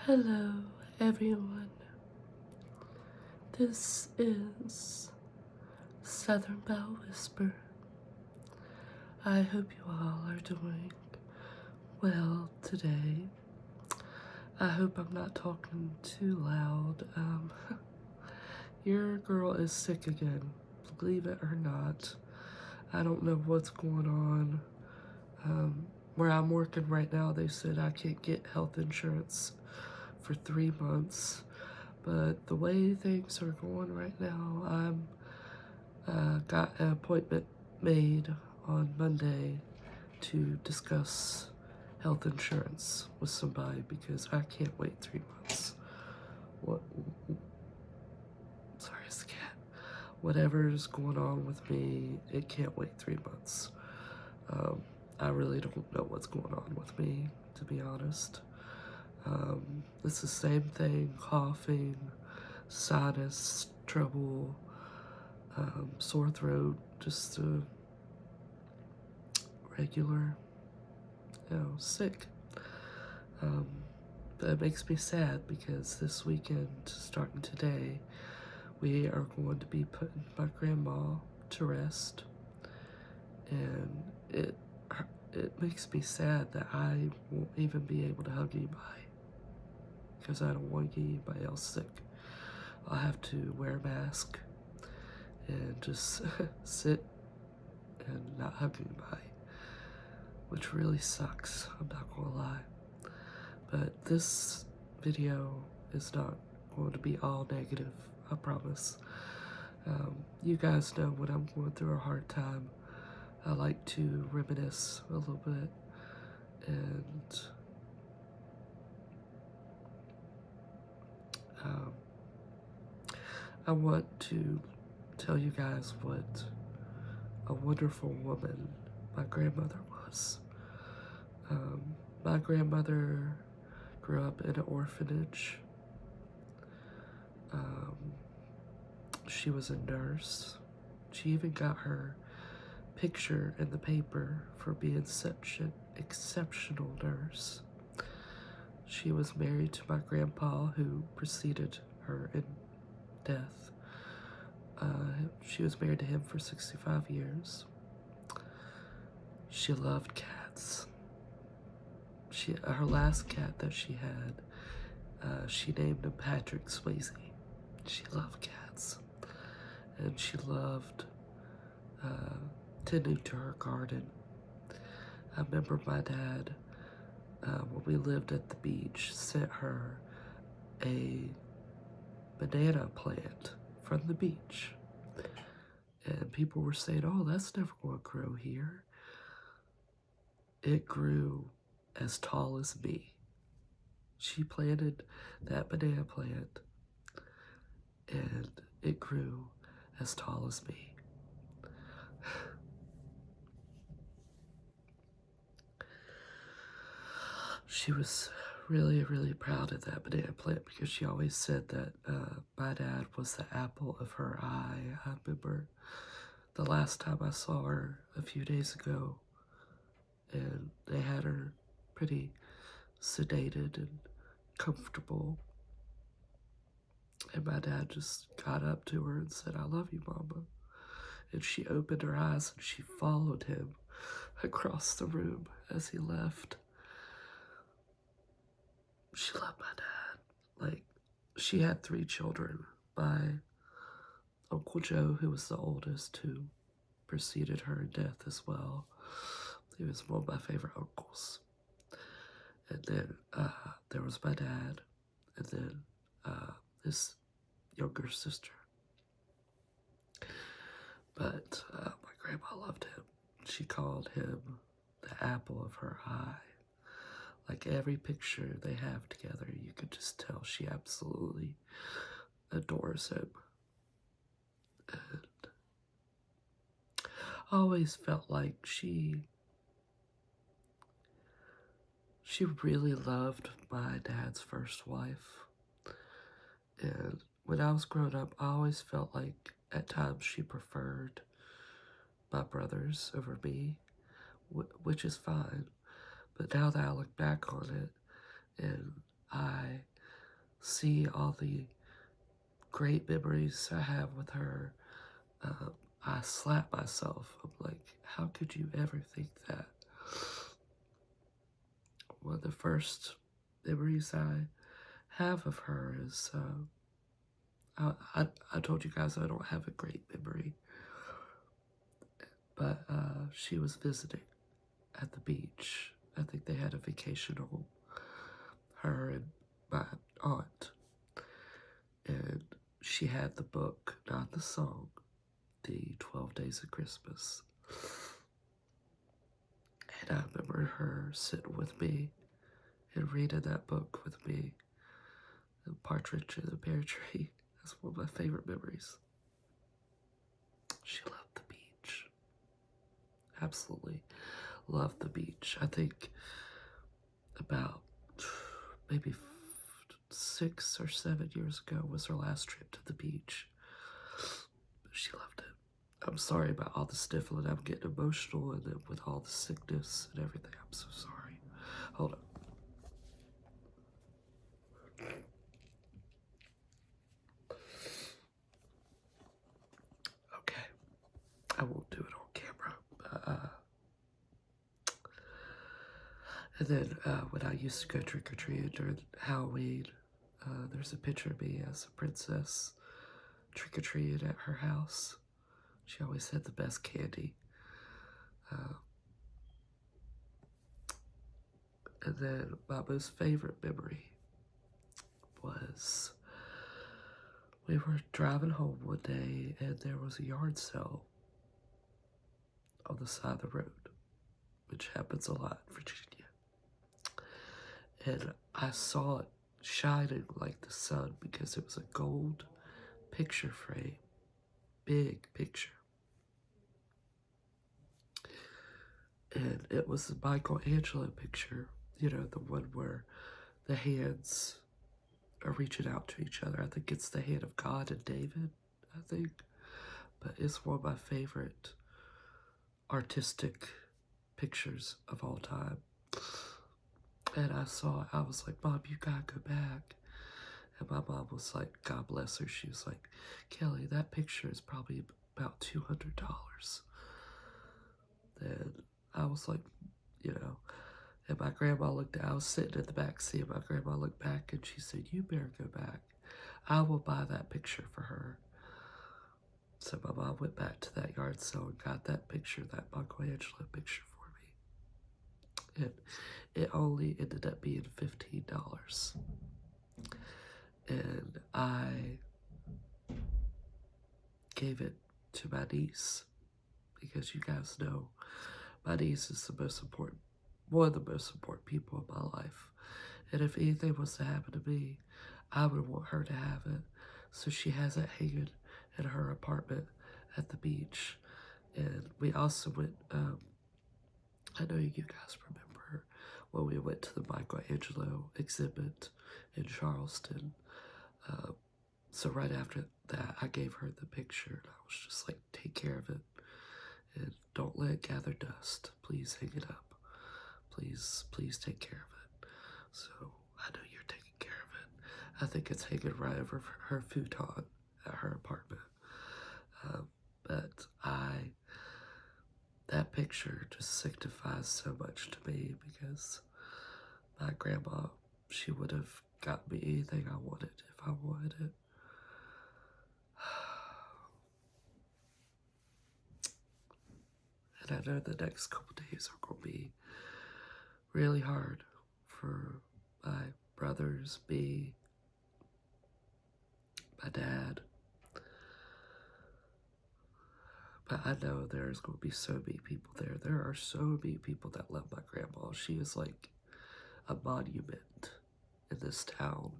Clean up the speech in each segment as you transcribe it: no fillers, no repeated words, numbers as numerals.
Hello, everyone. This is Southern Belle Whisper. I hope you all are doing well today. I hope I'm not talking too loud. Your girl is sick again, believe it or not. I don't know what's going on. Where I'm working right now, they said I can't get health insurance for 3 months. But the way things are going right now, I'm got an appointment made on Monday to discuss health insurance with somebody because I can't wait 3 months. What? Sorry, it's the cat. Whatever's going on with me, it can't wait 3 months. I really don't know what's going on with me, to be honest. It's the same thing: coughing, sinus trouble, sore throat, just a regular, sick. But it makes me sad because this weekend, starting today, we are going to be putting my grandma to rest, and it makes me sad that I won't even be able to hug anybody because I don't want to get anybody else sick. I'll have to wear a mask and just sit and not hug anybody, which really sucks, I'm not gonna lie. But this video is not going to be all negative, I promise. You guys know when I'm going through a hard time, I like to reminisce a little bit, and I want to tell you guys what a wonderful woman my grandmother was. My grandmother grew up in an orphanage. She was a nurse. She even got her picture in the paper for being such an exceptional nurse. She was married to my grandpa, who preceded her in death. She was married to him for 65 years. She loved cats. Her last cat that she had, she named him Patrick Swayze. She loved cats. And she loved tending to her garden. I remember my dad, when we lived at the beach, sent her a banana plant from the beach. And people were saying, oh, that's never going to grow here. It grew as tall as me. She planted that banana plant, and it grew as tall as me. She was really, really proud of that banana plant because she always said that my dad was the apple of her eye. I remember the last time I saw her a few days ago, and they had her pretty sedated and comfortable. And my dad just got up to her and said, I love you, Mama. And she opened her eyes and she followed him across the room as he left. She loved my dad. Like, she had 3 children. My Uncle Joe, who was the oldest, who preceded her in death as well. He was one of my favorite uncles. And then there was my dad, and then his younger sister. But my grandma loved him. She called him the apple of her eye. Like, every picture they have together, you could just tell she absolutely adores him. And I always felt like she really loved my dad's first wife. And when I was growing up, I always felt like at times she preferred my brothers over me, which is fine. But now that I look back on it, and I see all the great memories I have with her, I slap myself. I'm like, how could you ever think that? One of the first memories I have of her is I told you guys I don't have a great memory, but she was visiting at the beach. I think they had a vacation home, her and my aunt, and she had the book, not the song, the 12 Days of Christmas. And I remember her sitting with me and reading that book with me, and Partridge in the Pear Tree. That's one of my favorite memories. She loved the beach. Absolutely loved the beach. I think about maybe 6 or 7 years ago was her last trip to the beach. She loved it. I'm sorry about all the sniffling. I'm getting emotional, and then with all the sickness and everything, I'm so sorry. Hold on. Okay, I won't do it on camera. And then when I used to go trick-or-treating during Halloween, there's a picture of me as a princess trick-or-treating at her house. She always had the best candy. And then my most favorite memory was we were driving home one day and there was a yard sale on the side of the road, which happens a lot in Virginia. And I saw it shining like the sun because it was a gold picture frame, big picture. And it was the Michelangelo picture, you know, the one where the hands are reaching out to each other. I think it's the hand of God and David, I think. But it's one of my favorite artistic pictures of all time. And I saw it, I was like, Mom, you gotta go back. And my mom was like, God bless her, she was like, Kelly, that picture is probably about $200. And I was like, you know, and my grandma looked, I was sitting in the back seat, and my grandma looked back and she said, you better go back. I will buy that picture for her. So my mom went back to that yard sale and got that picture, that Michelangelo picture for me. And it only ended up being $15. And I gave it to my niece because you guys know my niece is the most important, one of the most important people in my life. And if anything was to happen to me, I would want her to have it. So she has it hanging in her apartment at the beach. And we also went, I know you guys remember when we went to the Michelangelo exhibit in Charleston. So right after that, I gave her the picture. And I was just like, take care of it. And don't let it gather dust. Please hang it up. Please, please take care of it. So I know you're taking care of it. I think it's hanging right over her futon at her apartment. But that picture just signifies so much to me because my grandma, she would have got me anything I wanted if I wanted it. And I know the next couple days are going to be really hard for my brothers, me, my dad. But I know there's going to be so many people there. There are so many people that love my grandma. She is like a monument in this town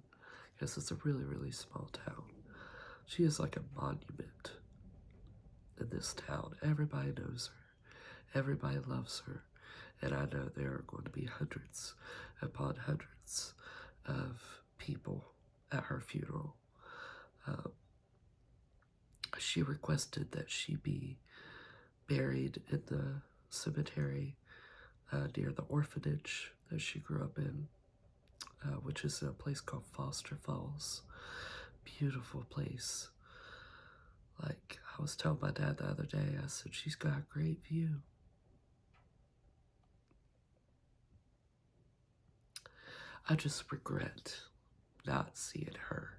because it's a really, really small town. She is like a monument in this town. Everybody knows her. Everybody loves her. And I know there are going to be hundreds upon hundreds of people at her funeral. She requested that she be buried in the cemetery near the orphanage that she grew up in. which is a place called Foster Falls. Beautiful place. Like, I was telling my dad the other day, I said, she's got a great view. I just regret not seeing her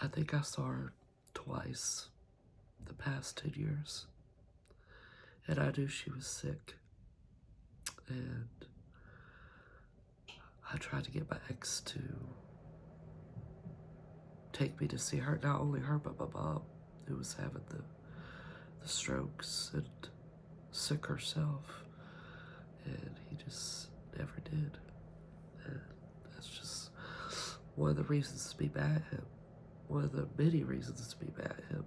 I think I saw her twice the past 10 years. And I knew she was sick. And I tried to get my ex to take me to see her. Not only her, but my mom, who was having the strokes and sick herself. And he just never did. And that's just one of the reasons to be mad at him. One of the many reasons to be mad at him.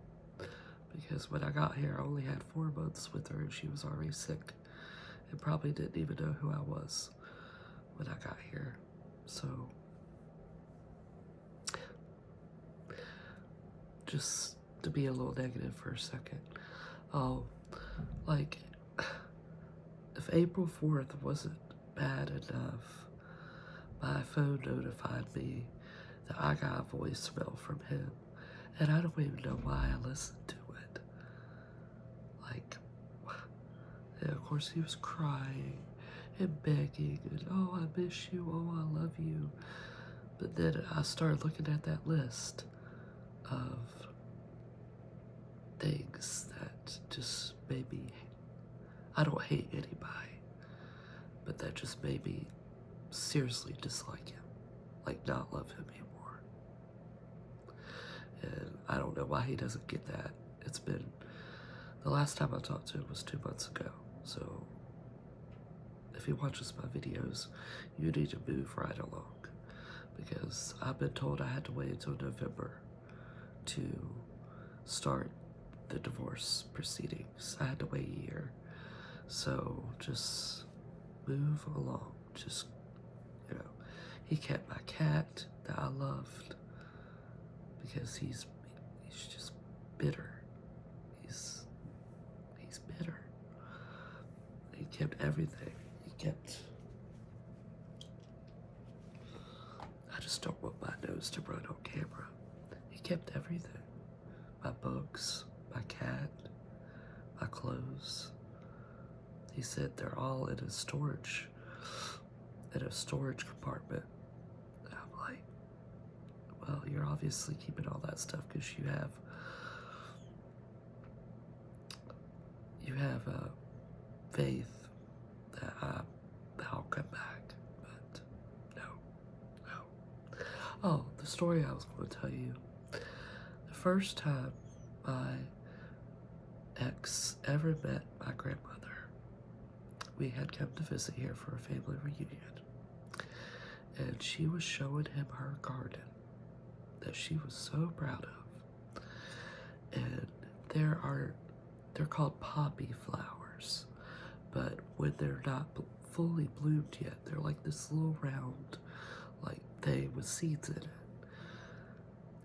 Because when I got here, I only had 4 months with her and she was already sick. And probably didn't even know who I was when I got here. So, just to be a little negative for a second. Like, if April 4th wasn't bad enough, my phone notified me that I got a voicemail from him. And I don't even know why I listened to it. Like, and of course he was crying and begging and, oh, I miss you, oh, I love you. But then I started looking at that list of things that just made me, I don't hate anybody, but that just made me seriously dislike him, like not love him anymore. And I don't know why he doesn't get that. It's been, the last time I talked to him was 2 months ago, so if he watches my videos, you need to move right along, because I've been told I had to wait until November to start the divorce proceedings. I had to wait a year. So just move along. Just, he kept my cat that I loved because he's just bitter. He's bitter. He kept everything. I just don't want my nose to run on camera. He kept everything. My books, my cat, my clothes. He said they're all in a storage compartment. And I'm like, well, you're obviously keeping all that stuff because you have faith that I'll come back. But no. Oh, the story I was going to tell you. The first time my ex ever met my grandmother, we had come to visit here for a family reunion. And she was showing him her garden that she was so proud of. And they're called poppy flowers. But when they're not fully bloomed yet, they're like this little round, like thing with seeds in it.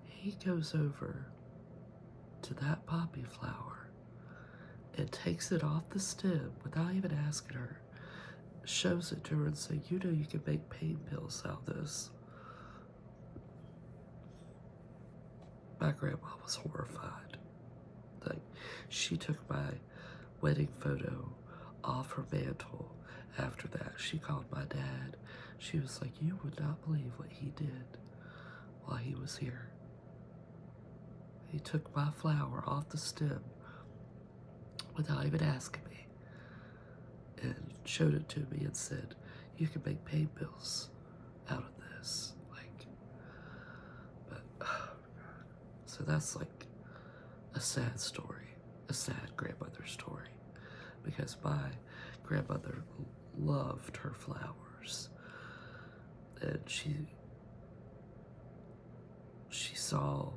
He goes over to that poppy flower and takes it off the stem without even asking her, shows it to her and says, you know you can make pain pills out of this. My grandma was horrified. Like, she took my wedding photo off her mantle after that. She called my dad. She was like, you would not believe what he did while he was here. He took my flower off the stem without even asking me and showed it to me and said, you can make pain pills out of this. So that's like a sad story, a sad grandmother story, because my grandmother loved her flowers, and she saw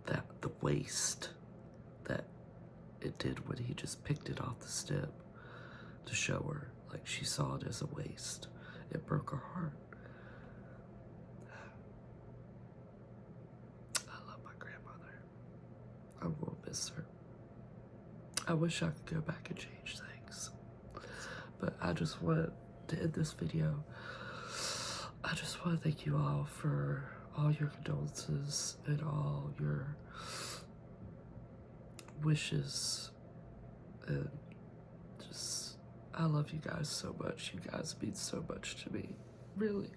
that the waste that it did when he just picked it off the stem to show her. Like, she saw it as a waste. It broke her heart. I love my grandmother. I will miss her. I wish I could go back and change things. But I just wanted to end this video, I just want to thank you all for all your condolences and all your wishes, and just, I love you guys so much. You guys mean so much to me, really.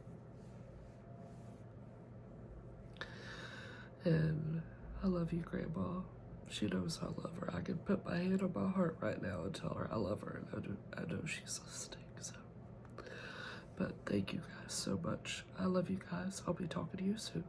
And I love you, Grandma. She knows I love her. I can put my hand on my heart right now and tell her I love her, and I know she's listening. So, but thank you guys so much. I love you guys. I'll be talking to you soon.